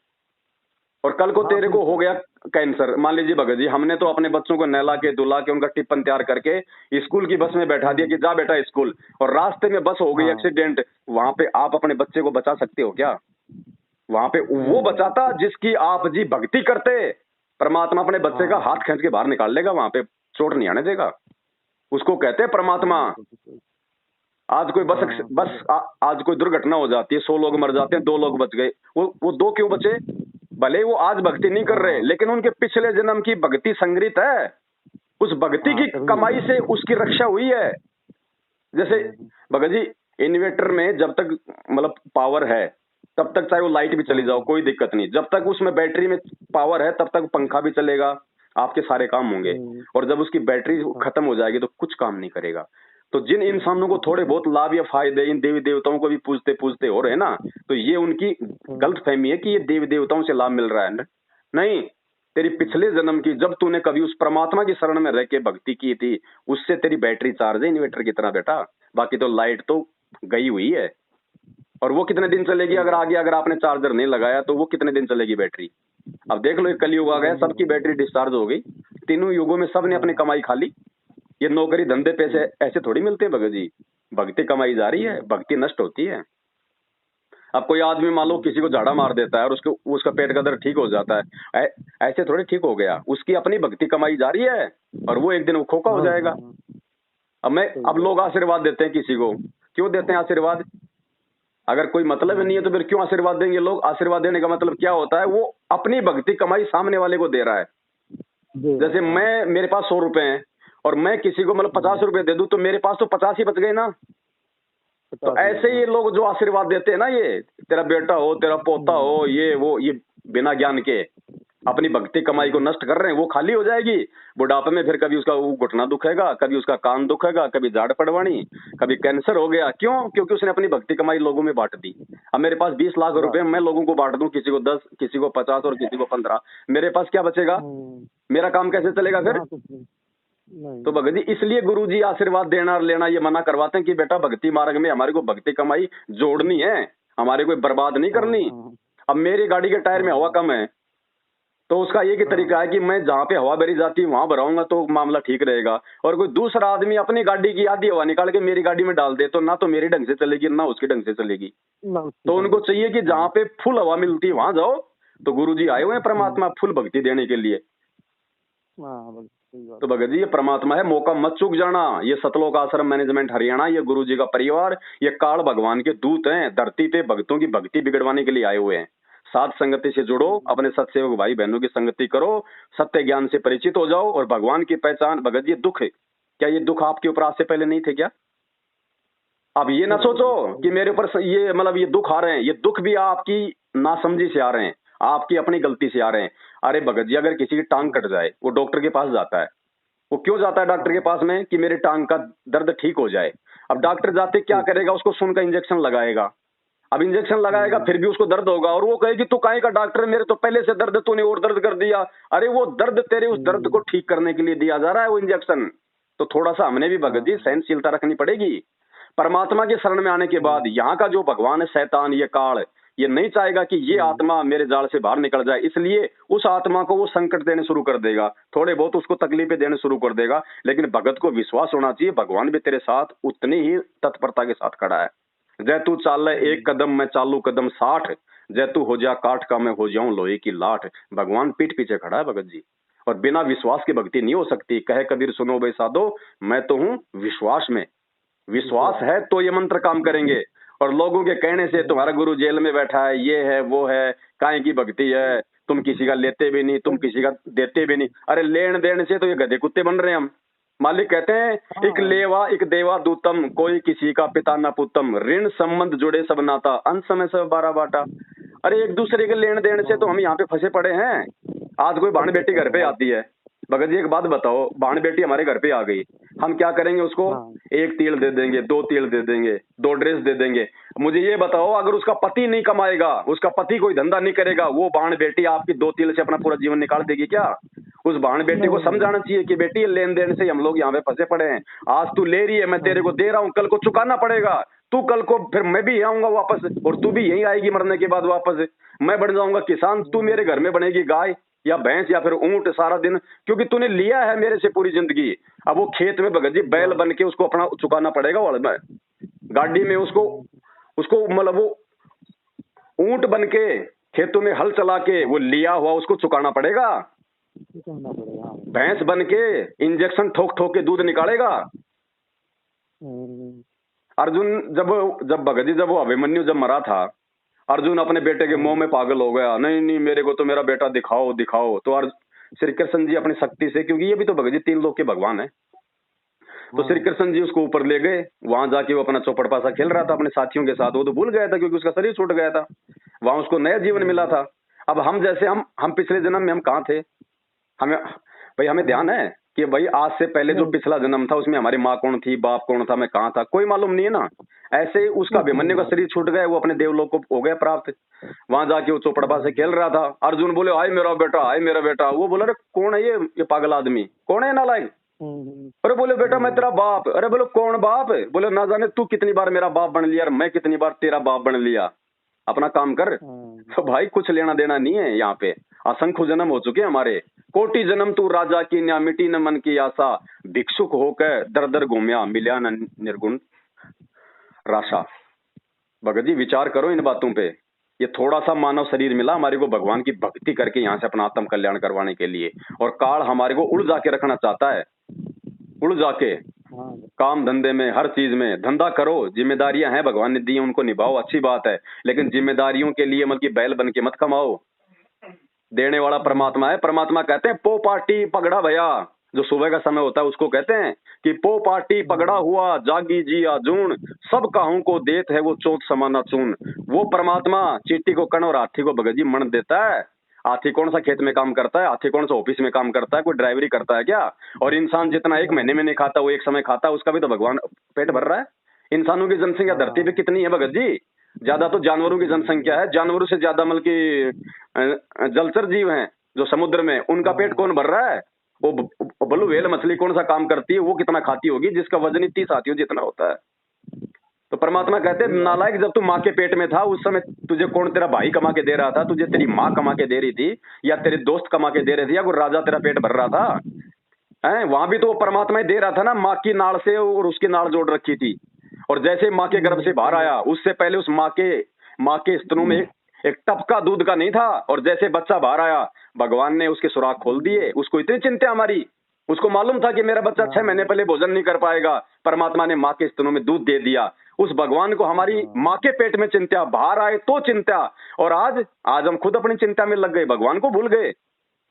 और कल को तेरे को हो गया कैंसर, मान लीजिए भगत जी, हमने तो अपने बच्चों को नहला के धुला के उनका टिप्पण तैयार करके स्कूल की बस में बैठा दिया कि जा बेटा स्कूल, और रास्ते में बस हो गई एक्सीडेंट, वहां पे आप अपने बच्चे को बचा सकते हो क्या? वहां पे वो बचाता जिसकी आप जी भक्ति करते, परमात्मा अपने बच्चे का हाथ खींच के बाहर निकाल लेगा, वहां पे चोट नहीं आने देगा, उसको कहते हैं परमात्मा। आज कोई आज कोई दुर्घटना हो जाती है, 100 लोग मर जाते हैं, 2 लोग बच गए, वो 2 क्यों बचे? भले वो आज भक्ति नहीं कर रहे, लेकिन उनके पिछले जन्म की भक्ति संग्रहित है, उस भक्ति की कमाई से उसकी रक्षा हुई है। जैसे भगत जी इन्वर्टर में जब तक मतलब पावर है तब तक चाहे वो लाइट भी चली जाओ कोई दिक्कत नहीं, जब तक उसमें बैटरी में पावर है तब तक पंखा भी चलेगा, आपके सारे काम होंगे, और जब उसकी बैटरी खत्म हो जाएगी तो कुछ काम नहीं करेगा। तो जिन इंसानों को थोड़े बहुत लाभ या फायदे इन देवी देवताओं को भी पूजते पूजते हो रहे ना, तो ये उनकी गलत फहमी है कि ये देवी देवताओं से लाभ मिल रहा है। नहीं, तेरी पिछले जन्म की जब तूने कभी उस परमात्मा की शरण में रह के भक्ति की थी, उससे तेरी बैटरी चार्ज है इन्वर्टर की तरह बेटा, बाकी तो लाइट तो गई हुई है, और वो कितने दिन चलेगी अगर आगे अगर आपने चार्जर नहीं लगाया तो वो कितने दिन चलेगी बैटरी। अब देख लो, एक कलयुग आ गया, सबकी बैटरी डिस्चार्ज हो गई, तीनों युगों में सबने अपनी कमाई खा ली। ये नौकरी धंधे पैसे ऐसे थोड़ी मिलते हैं भगत जी, भक्ति कमाई जा रही है, भक्ति नष्ट होती है। अब कोई आदमी मान लो किसी को झाड़ा मार देता है और उसका पेट का दर्द ठीक हो जाता है, ऐसे थोड़ी ठीक हो गया, उसकी अपनी भक्ति कमाई जा रही है, और वो एक दिन वो खोखा हो जाएगा। अब लोग आशीर्वाद देते हैं किसी को, क्यों देते हैं आशीर्वाद? अगर कोई मतलब नहीं है तो फिर क्यों आशीर्वाद देंगे लोग? आशीर्वाद देने का मतलब क्या होता है? वो अपनी भक्ति कमाई सामने वाले को दे रहा है। जैसे मेरे पास 100 रुपए हैं और मैं किसी को मतलब 50 रुपए दे दूं तो मेरे पास तो 50 ही बच गए ना। तो ऐसे ही लोग जो आशीर्वाद देते हैं ना, ये तेरा बेटा हो, तेरा पोता हो, ये वो, ये बिना ज्ञान के अपनी भक्ति कमाई को नष्ट कर रहे हैं, वो खाली हो जाएगी बुढ़ापे में। फिर कभी उसका घुटना दुखेगा, कभी उसका कान दुखेगा, कभी झाड़ पड़वानी, कभी कैंसर हो गया। क्यों? क्योंकि उसने अपनी भक्ति कमाई लोगों में बांट दी। अब मेरे पास 20 लाख रुपए, मैं लोगों को बांट दूं, किसी को 10, किसी को 50 और किसी को 15, मेरे पास क्या बचेगा? मेरा काम कैसे चलेगा फिर? तो भगत जी इसलिए गुरु जी आशीर्वाद देना और लेना ये मना करवाते हैं कि बेटा भक्ति मार्ग में हमारे को भक्ति कमाई जोड़नी है, हमारे को बर्बाद नहीं करनी। अब मेरी गाड़ी के टायर में हवा कम है तो उसका एक ही तरीका है कि मैं जहाँ पे हवा भरी जाती है वहां भराऊंगा तो मामला ठीक रहेगा। और कोई दूसरा आदमी अपनी गाड़ी की आधी हवा निकाल के मेरी गाड़ी में डाल दे तो ना तो मेरी ढंग से चलेगी ना उसकी ढंग से चलेगी। तो उनको चाहिए कि जहाँ पे फुल हवा मिलती है वहां जाओ। तो गुरु जी आए हुए हैं परमात्मा फुल भक्ति देने के लिए। तो भगत जी ये परमात्मा है, मौका मत चूक जाना। ये सतलोक आश्रम मैनेजमेंट हरियाणा, ये गुरु जी का परिवार, ये काल भगवान के दूत हैं, धरती पे भक्तों की भक्ति बिगड़वाने के लिए आए हुए हैं। साध संगति से जुड़ो, अपने सत्सेवक भाई बहनों की संगति करो, सत्य ज्ञान से परिचित हो जाओ और भगवान की पहचान। भगत जी दुख है क्या, ये दुख आपके ऊपर आज से पहले नहीं थे क्या? अब ये ना सोचो कि मेरे ऊपर ये मतलब ये दुख आ रहे हैं, ये दुख भी आपकी नासमझी से आ रहे हैं, आपकी अपनी गलती से आ रहे हैं। अरे भगत जी, अगर किसी की टांग कट जाए वो डॉक्टर के पास जाता है, वो क्यों जाता है डॉक्टर के पास में? कि मेरे टांग का दर्द ठीक हो जाए। अब डॉक्टर जाते क्या करेगा, उसको सुन का इंजेक्शन लगाएगा। अब इंजेक्शन लगाएगा फिर भी उसको दर्द होगा और वो कहेगी तू काहे का डॉक्टर, मेरे तो पहले से दर्द, तूने और दर्द कर दिया। अरे वो दर्द तेरे उस दर्द को ठीक करने के लिए दिया जा रहा है वो इंजेक्शन। तो थोड़ा सा हमने भी भगत जी सहनशीलता रखनी पड़ेगी। परमात्मा के शरण में आने के बाद यहाँ का जो भगवान है, शैतान, ये काल, ये नहीं चाहेगा कि ये आत्मा मेरे जाल से बाहर निकल जाए, इसलिए उस आत्मा को वो संकट देने शुरू कर देगा, थोड़े बहुत उसको तकलीफें देने शुरू कर देगा। लेकिन भगत को विश्वास होना चाहिए भगवान भी तेरे साथ उतनी ही तत्परता के साथ खड़ा है। जय तू चाल एक कदम मैं चालू कदम 60, जय तू हो जा काठ का मैं हो जाऊं लोहे की लाठ। भगवान पीठ पीछे खड़ा है भगत जी, और बिना विश्वास की भक्ति नहीं हो सकती। कहे कबीर सुनो भाई साधो, मैं तो हूं विश्वास में। विश्वास है तो ये मंत्र काम करेंगे। और लोगों के कहने से तुम्हारा गुरु जेल में बैठा है, ये है वो है, काहे की भक्ति है, तुम किसी का लेते भी नहीं, तुम किसी का देते भी नहीं। अरे लेन देन से तो ये गधे कुत्ते बन रहे हैं हम। मालिक कहते हैं एक लेवा एक देवा दूतम, कोई किसी का पिता न पुतम, ऋण संबंध जुड़े सब नाता, अंत समय सब 12 बाटा। अरे एक दूसरे के लेन देन से तो हम यहाँ पे फंसे पड़े हैं। आज कोई बहन बेटी घर पे आती है, भगत जी एक बात बताओ, बहन बेटी हमारे घर पे आ गई, हम क्या करेंगे उसको? एक तिल दे देंगे, 2 तिल दे देंगे, 2 ड्रेस दे देंगे। मुझे ये बताओ, अगर उसका पति नहीं कमाएगा, उसका पति कोई धंधा नहीं करेगा, वो बहन बेटी आपकी 2 तिल से अपना पूरा जीवन निकाल देगी क्या? उस बहन बेटी को समझाना चाहिए कि बेटी लेन देन से हम लोग यहाँ पे फंसे पड़े हैं। आज तू ले रही है, मैं तेरे को दे रहा हूँ, कल को चुकाना पड़ेगा। तू कल को फिर मैं भी आऊंगा वापस, और तू भी यही आएगी मरने के बाद वापस। मैं बन जाऊंगा किसान, तू मेरे घर में बनेगी गाय या भैंस या फिर ऊंट सारा दिन, क्योंकि तूने लिया है मेरे से पूरी जिंदगी। अब वो खेत में भगत जी बैल बन के उसको अपना चुकाना पड़ेगा, और गाड़ी में उसको मतलब वो ऊंट बन के खेतों में हल चला के वो लिया हुआ उसको चुकाना पड़ेगा। भैंस बन के इंजेक्शन ठोक ठोक के दूध निकालेगा। अर्जुन जब भगत जी जब वो अभिमन्यु जब मरा था, अर्जुन अपने बेटे के मोह में पागल हो गया, नहीं नहीं मेरे को तो मेरा बेटा दिखाओ दिखाओ। तो श्री कृष्ण जी अपनी शक्ति से, क्योंकि ये भी तो भगत जी 3 लोक के भगवान है, तो श्री कृष्ण जी उसको ऊपर ले गए। वहां जाके वो अपना चौपड़ पासा खेल रहा था अपने साथियों के साथ, वो तो भूल गया था क्योंकि उसका शरीर छूट गया था, वहां उसको नया जीवन मिला था। अब हम जैसे हम पिछले जन्म में हम कहाँ थे? हमें ध्यान है कि भाई आज से पहले जो पिछला जन्म था उसमें हमारी माँ कौन थी, बाप कौन था, मैं कहाँ था, कोई मालूम नहीं है ना। ऐसे ही उसका अभिमन्यु का शरीर छूट गया, वो अपने देवलोक को हो गया प्राप्त। वहां जाके वो चौपड़पा से खेल रहा था। अर्जुन बोले हाय मेरा बेटा, हाय मेरा बेटा। वो बोला अरे कौन है ये पागल आदमी, कौन है नालायक? अरे बोले बेटा मैं तेरा बाप। अरे बोले कौन बाप? बोले ना जाने तू कितनी बार मेरा बाप बन लिया और मैं कितनी बार तेरा बाप बन लिया, अपना काम कर। तो भाई कुछ लेना देना नहीं है यहाँ पे। असंख्य जन्म हो चुके हमारे, कोटि जन्म तू राजा की न्या, मिटी न मन की आशा, भिक्षुक होकर दर दर घूमया, मिल्या न निर्गुण राशा। भगत जी विचार करो इन बातों पे। ये थोड़ा सा मानव शरीर मिला हमारे को भगवान की भक्ति करके यहाँ से अपना आत्म कल्याण करवाने के लिए, और काल हमारे को उड़ जाके रखना चाहता है। उड़ जाके काम धंधे में, हर चीज में धंधा करो, जिम्मेदारियां हैं भगवान ने दी उनको निभाओ, अच्छी बात है, लेकिन जिम्मेदारियों के लिए मतलब बैल बन के मत कमाओ। देने वाला परमात्मा है। परमात्मा कहते हैं पो पार्टी पगड़ा भया, जो सुबह का समय होता है उसको कहते हैं कि पो पार्टी पगड़ा हुआ, जागी जी आजून, सब काहू को देत है वो चोट समाना चून। वो परमात्मा चींटी को कण और हाथी को भगत जी मन देता है। हाथी कौन सा खेत में काम करता है, हाथी कौन सा ऑफिस में काम करता है, कोई ड्राइवरी करता है क्या? और इंसान जितना 1 महीने में नहीं खाता वो 1 समय खाता है, उसका भी तो भगवान पेट भर रहा है। इंसानों की जनसंख्या धरती पे कितनी है भगत जी? ज्यादा तो जानवरों की जनसंख्या है, जानवरों से ज्यादा मतलब की जलचर जीव हैं जो समुद्र में, उनका पेट कौन भर रहा है? वो बल्लू व्हेल मछली कौन सा काम करती है, वो कितना खाती होगी जिसका वजन ही 30 हाथियों जितना होता है। तो परमात्मा कहते हैं नालायक, जब तू माँ के पेट में था उस समय तुझे कौन तेरा भाई कमा के दे रहा था, तुझे तेरी माँ कमा के दे रही थी, या तेरे दोस्त कमा के दे रहे थे, या कोई राजा तेरा पेट भर रहा था? हैं, वहां भी तो वो परमात्मा ही दे रहा था ना, माँ की नाड़ से और उसकी नाड़ जोड़ रखी थी। और जैसे माँ के गर्भ से बाहर आया उससे पहले उस माँ के स्तनों में एक टपका दूध का नहीं था, और जैसे बच्चा बाहर आया भगवान ने उसके सुराख खोल दिए। उसको इतनी चिंता हमारी उसको मालूम था कि मेरा बच्चा 6 महीने पहले भोजन नहीं कर पाएगा, परमात्मा ने माँ के स्तनों में दूध दे दिया। उस भगवान को हमारी माँ के पेट में चिंता, बाहर आए तो चिंता, और आज हम खुद अपनी चिंता में लग गए, भगवान को भूल गए।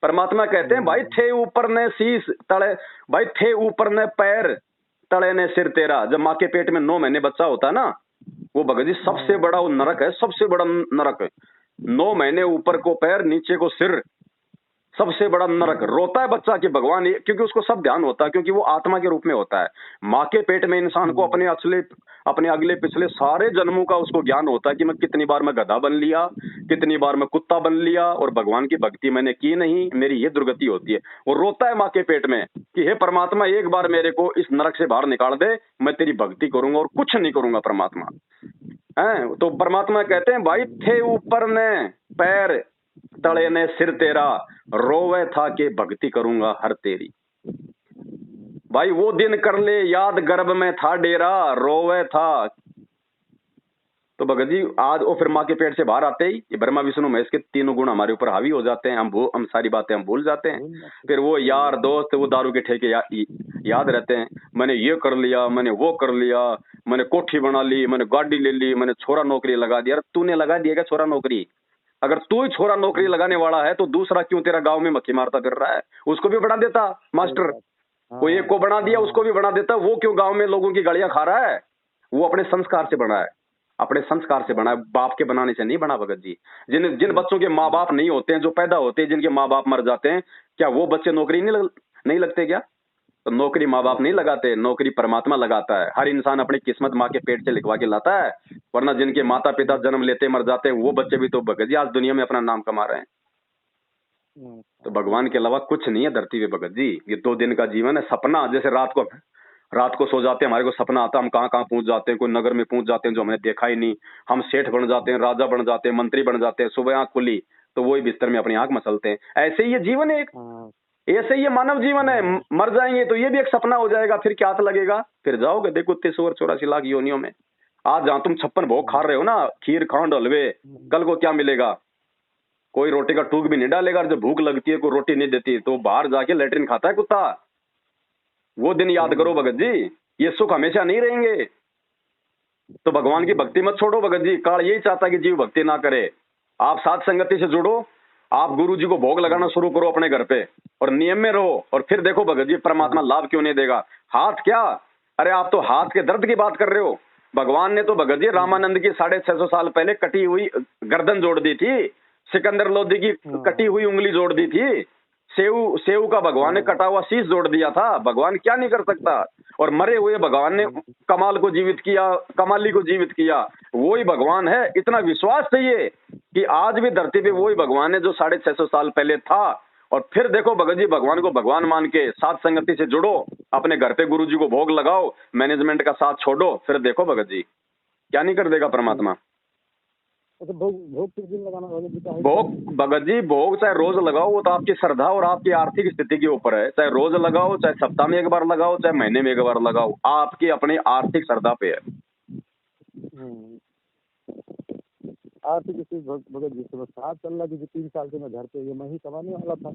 परमात्मा कहते हैं भाई थे ऊपर ने शीश तले, भाई थे ऊपर ने पैर तले ने सिर तेरा। जब माँ के पेट में 9 महीने बच्चा होता है ना, वो भगत जी सबसे बड़ा वो नरक है, सबसे बड़ा नरक है। 9 महीने ऊपर को पैर नीचे को सिर, सबसे बड़ा नरक। रोता है बच्चा कि भगवान, क्योंकि उसको सब ध्यान होता है, क्योंकि वो आत्मा के रूप में होता है। माँ के पेट में इंसान को अपने अगले पिछले सारे जन्मों का उसको ज्ञान होता है कि मैं कितनी बार मैं गधा बन लिया, कितनी बार मैं कुत्ता बन लिया, और भगवान की भक्ति मैंने की नहीं, मेरी ये दुर्गति होती है। वो रोता है माँ के पेट में कि हे परमात्मा, एक बार मेरे को इस नरक से बाहर निकाल दे, मैं तेरी भक्ति करूंगा और कुछ नहीं करूंगा परमात्मा। है तो परमात्मा कहते हैं भाई थे ऊपर ने पैर तले ने सिर तेरा, रोवे था के भक्ति करूंगा हर तेरी। भाई वो दिन कर ले याद, गर्भ में था डेरा, रोवे था। तो भगत जी आज वो फिर माँ के पेट से बाहर आते ही ये ब्रह्मा विष्णु महेश के तीनों गुण हमारे ऊपर हावी हो जाते हैं। हम सारी बातें हम भूल जाते हैं। फिर वो यार दोस्त वो दारू के ठेके याद रहते हैं। मैंने ये कर लिया, मैंने वो कर लिया, मैंने कोठी बना ली, मैंने गाड़ी ले ली, मैंने छोरा नौकरी लगा दिया। अरे तूने लगा दिया क्या छोरा नौकरी? अगर तू ही छोरा नौकरी लगाने वाला है तो दूसरा क्यों तेरा गांव में मक्खी मारता फिर रहा है? उसको भी बना देता मास्टर, कोई एक को बना दिया, उसको भी बना देता। वो क्यों गांव में लोगों की गालियां खा रहा है? वो अपने संस्कार से बना है, अपने संस्कार से बना है, बाप के बनाने से नहीं बना। भगत जी जिन बच्चों के माँ बाप नहीं होते हैं, जो पैदा होते हैं, जिनके माँ बाप मर जाते हैं, क्या वो बच्चे नौकरी नहीं लगते क्या? तो नौकरी माँ बाप नहीं लगाते, नौकरी परमात्मा लगाता है। हर इंसान अपनी किस्मत माँ के पेट से लिखवा के लाता है, वरना जिनके माता पिता जन्म लेते मर जाते हैं वो बच्चे भी तो भगत जी आज दुनिया में अपना नाम कमा रहे हैं। तो भगवान के अलावा कुछ नहीं है धरती पे भगत जी। ये 2 दिन का जीवन है। सपना जैसे रात को सो जाते हैं, हमारे को सपना आता है, हम कहाँ पहुंच जाते हैं, कोई नगर में पहुंच जाते हैं जो हमने देखा ही नहीं। हम सेठ बन जाते हैं, राजा बन जाते हैं, मंत्री बन जाते हैं। सुबह आंख खुली तो वही बिस्तर में अपनी आंख मसलते हैं। ऐसे ही ये जीवन है, ऐसे ही ये मानव जीवन है। मर जाएंगे तो ये भी एक सपना हो जाएगा, फिर क्या लगेगा? फिर जाओगे देखो 83 लाख योनियों में। आज जहां तुम 56 भोग खा रहे हो ना, खीर खांड हलवे, कल को क्या मिलेगा? कोई रोटी का टूक भी नहीं डालेगा। जब भूख लगती है कोई रोटी नहीं देती तो बाहर जाके लेटरिन खाता है कुत्ता। वो दिन याद करो भगत जी, ये सुख हमेशा नहीं रहेंगे। तो भगवान की भक्ति मत छोड़ो भगत जी। काल यही चाहता है कि जीव भक्ति ना करे। आप साथ संगति से जुड़ो, आप गुरु जी को भोग लगाना शुरू करो अपने घर पे और नियम में रहो, और फिर देखो भगत जी परमात्मा लाभ क्यों नहीं देगा। हाथ क्या, अरे आप तो हाथ के दर्द की बात कर रहे हो। भगवान ने तो भगत जी रामानंद की 650 साल पहले कटी हुई गर्दन जोड़ दी थी, सिकंदर लोधी की कटी हुई उंगली जोड़ दी थी, सेव का भगवान ने कटा हुआ शीश जोड़ दिया था। भगवान क्या नहीं कर सकता? और मरे हुए भगवान ने कमाल को जीवित किया, कमाली को जीवित किया। वही भगवान है। इतना विश्वास चाहिए कि आज भी धरती पे वही भगवान है जो 650 साल पहले था। और फिर देखो भगत जी भगवान को भगवान मान के साथ संगति से जुड़ो, अपने घर पे गुरु जी को भोग लगाओ, मैनेजमेंट का साथ छोड़ो, फिर देखो भगत जी क्या नहीं कर देगा परमात्मा। तो भोग किस दिन लगाना भगत जी? भोग भगत जी भोग चाहे रोज लगाओ, वो तो आपकी श्रद्धा और आपकी आर्थिक स्थिति के ऊपर है। चाहे रोज लगाओ, चाहे सप्ताह में एक बार लगाओ, चाहे महीने में एक बार लगाओ, आपकी अपनी आर्थिक श्रद्धा पे है। आर्थिक स्थिति भगत जी से साथ चल रहा थी 3 साल से मैं घर पे, ये मैं ही कमाने वाला था,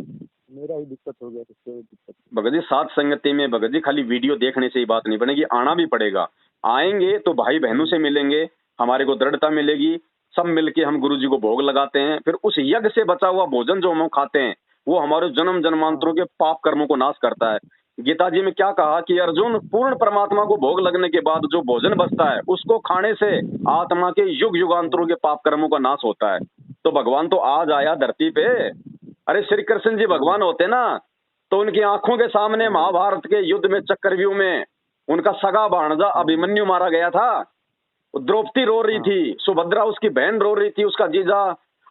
मेरा ही दिक्कत हो गया। दिक्कत भगत जी साथ संगति में भगत जी खाली वीडियो देखने से ही बात नहीं बनेगी, आना भी पड़ेगा। आएंगे तो भाई बहनों से मिलेंगे, हमारे को दृढ़ता मिलेगी, सब मिलके हम गुरु जी को भोग लगाते हैं। फिर उस यज्ञ से बचा हुआ भोजन जो हम खाते हैं वो हमारे जन्म जन्मांतरों के पाप कर्मों को नाश करता है। गीता जी में क्या कहा कि अर्जुन पूर्ण परमात्मा को भोग लगने के बाद जो भोजन बचता है उसको खाने से आत्मा के युग युगांतरों के पाप कर्मों का नाश होता है। तो भगवान तो आज आया धरती पे। अरे श्री कृष्ण जी भगवान होते ना तो उनकी आंखों के सामने महाभारत के युद्ध में चक्रव्यूह में उनका सगा भाणजा अभिमन्यु मारा गया था। द्रौपदी रो रही थी, सुभद्रा उसकी बहन रो रही थी, उसका जीजा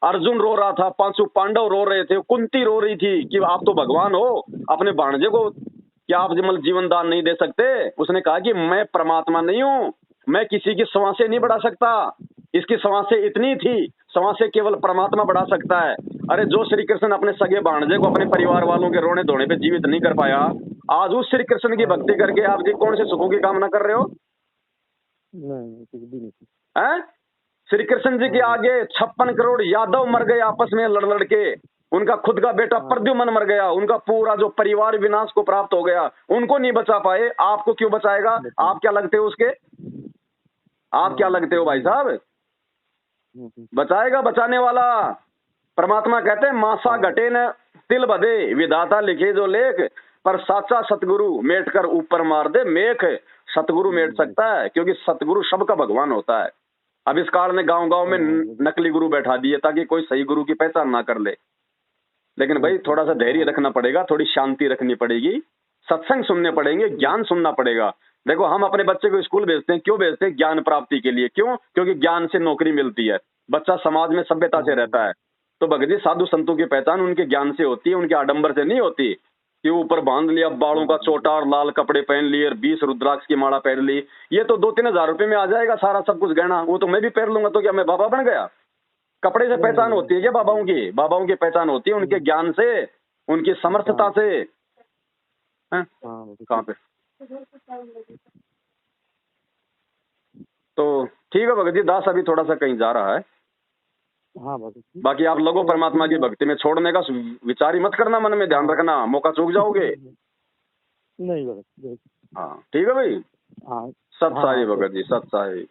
अर्जुन रो रहा था, 500 पांडव रो रहे थे, कुंती रो रही थी कि आप तो भगवान हो, अपने भाणजे को क्या आप जीवन दान नहीं दे सकते? उसने कहा कि मैं परमात्मा नहीं हूँ, मैं किसी की सांसें नहीं बढ़ा सकता, इसकी सांसें इतनी थी, सांसें केवल परमात्मा बढ़ा सकता है। अरे जो श्री कृष्ण अपने सगे भाणजे को अपने परिवार वालों के रोने धोने पे जीवित नहीं कर पाया, आज उस श्री कृष्ण की भक्ति करके आप जी कौन से सुखों की कामना कर रहे हो? हैं? श्री कृष्ण जी के आगे 56 करोड़ यादव मर गए आपस में लड़ लड़ के, उनका खुद का बेटा प्रद्युम्न मर गया, उनका पूरा जो परिवार विनाश को प्राप्त हो गया, उनको नहीं बचा पाए, आपको क्यों बचाएगा? आप क्या लगते हो उसके? आप क्या लगते हो भाई साहब? बचाएगा बचाने वाला परमात्मा। कहते हैं मासा घटे न तिल बधे, विधाता लिखे जो लेख, पर साचा सतगुरु मेट कर ऊपर मार दे मेख। सतगुरु मेट सकता है, क्योंकि सतगुरु सबका भगवान होता है। अब इस काल ने गांव गांव में नकली गुरु बैठा दिए ताकि कोई सही गुरु की पहचान ना कर ले। लेकिन भाई थोड़ा सा धैर्य रखना पड़ेगा, थोड़ी शांति रखनी पड़ेगी, सत्संग सुनने पड़ेंगे, ज्ञान सुनना पड़ेगा। देखो हम अपने बच्चे को स्कूल भेजते हैं, क्यों भेजते हैं? ज्ञान प्राप्ति के लिए। क्यों? क्योंकि ज्ञान से नौकरी मिलती है, बच्चा समाज में सभ्यता से रहता है। तो भगत जी साधु संतों की पहचान उनके ज्ञान से होती है, उनके आडंबर से नहीं होती कि ऊपर बांध लिया बालों का चोटा और लाल कपड़े पहन लिए और 20 रुद्राक्ष की माला पहन ली। ये तो 2-3 हजार रुपए में आ जाएगा सारा सब कुछ गहना, वो तो मैं भी पहन लूंगा, तो क्या मैं बाबा बन गया? कपड़े से पहचान होती है क्या बाबाओं की? बाबाओं की पहचान होती है उनके ज्ञान से, उनकी समर्थता से। कहाँ पे? तो ठीक है भगत जी, दास अभी थोड़ा सा कहीं जा रहा है। हाँ भगत जी। बाकी आप लोगों परमात्मा की भक्ति में छोड़ने का विचार ही मत करना, मन में ध्यान रखना, मौका चूक जाओगे। नहीं भगत। हाँ ठीक है भाई। हाँ सत साई भगत जी, सत साई।